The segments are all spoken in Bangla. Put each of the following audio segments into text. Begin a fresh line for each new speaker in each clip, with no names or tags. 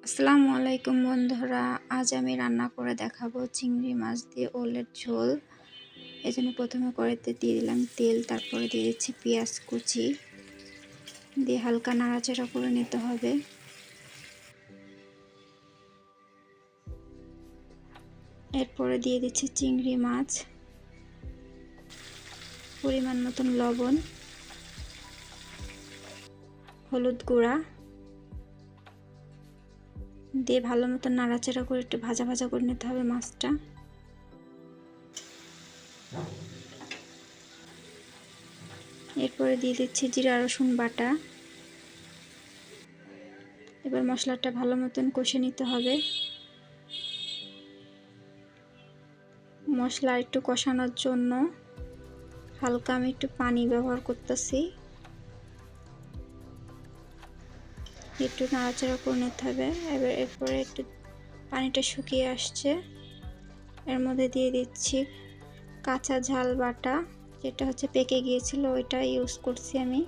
আসসালামু আলাইকুম বন্ধুরা, আজ আমি রান্না করে দেখাবো চিংড়ি মাছ দিয়ে ওলের ঝোল। এই জন্য প্রথমে কড়াইতে দিয়ে দিলাম তেল, তারপরে দিয়ে দিচ্ছি পেঁয়াজ কুচি, দিয়ে হালকা নাড়াচাড়া করে নিতে হবে। এরপরে দিয়ে দিচ্ছি চিংড়ি মাছ, পরিমাণ মতন লবণ, হলুদ গুঁড়া দিয়ে ভালো মতো নাড়াচাড়া করে একটু ভাজা ভাজা করে নিতে হবে মাছটা। এরপরে দিয়ে দিচ্ছি জিরা রসুন বাটা। এবার মশলাটা ভালো মতন কষে নিতে হবে। মশলা একটু কষানোর জন্য হালকা আমি একটু পানি ব্যবহার করতেছি। একটু নাড়াচাড়া করে নিতে হবে। এরপরে একটু পানিটা শুকিয়ে আসছে, এর মধ্যে দিয়ে দিচ্ছি কাঁচা ঝাল বাটা, যেটা হচ্ছে পেকে গিয়েছিল ওইটা ইউজ করছি আমি।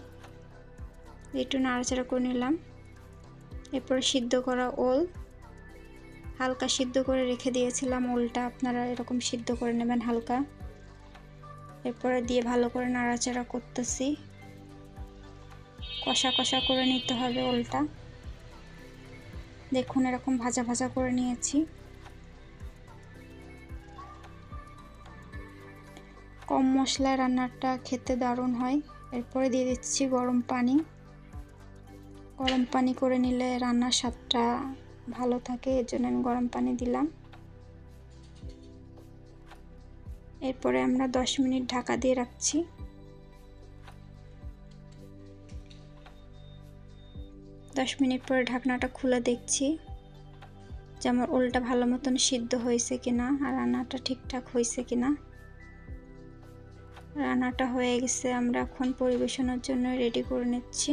একটু নাড়াচাড়া করে নিলাম। এরপরে সিদ্ধ করা ওল, হালকা সিদ্ধ করে রেখে দিয়েছিলাম ওলটা, আপনারা এরকম সিদ্ধ করে নেবেন হালকা। এরপরে দিয়ে ভালো করে নাড়াচাড়া করতেছি, কষা কষা করে নিতে হবে ওলটা। দেখুন এরকম ভাজা ভাজা করে নিয়েছি। কম মশলায় রান্নাটা খেতে দারুণ হয়। এরপরে দিয়ে দিচ্ছি গরম পানি। গরম পানি করে নিলে রান্নার স্বাদটা ভালো থাকে, এর জন্য আমি গরম পানি দিলাম। এরপরে আমরা 10 মিনিট ঢাকা দিয়ে রাখছি। 10 মিনিট পরে ঢাকনাটা খুলে দেখছি যে আমার ওলটা ভালো মতন সিদ্ধ হয়েছে কিনা আর রান্নাটা ঠিকঠাক হয়েছে কিনা। রান্নাটা হয়ে গেছে, আমরা এখন পরিবেশনের জন্য রেডি করে নিচ্ছি।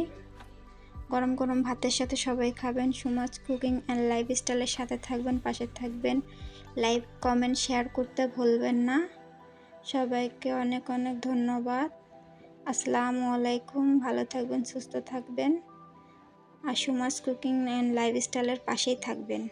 গরম গরম ভাতের সাথে সবাই খাবেন। সুমাজ কুকিং অ্যান্ড লাইফস্টাইলের সাথে থাকবেন, পাশে থাকবেন। লাইক কমেন্ট শেয়ার করতে ভুলবেন না। সবাইকে অনেক অনেক ধন্যবাদ। আসসালামু আলাইকুম। ভালো থাকবেন, সুস্থ থাকবেন আর সুমাজ কুকিং অ্যান্ড লাইফস্টাইলের পাশেই থাকবেন।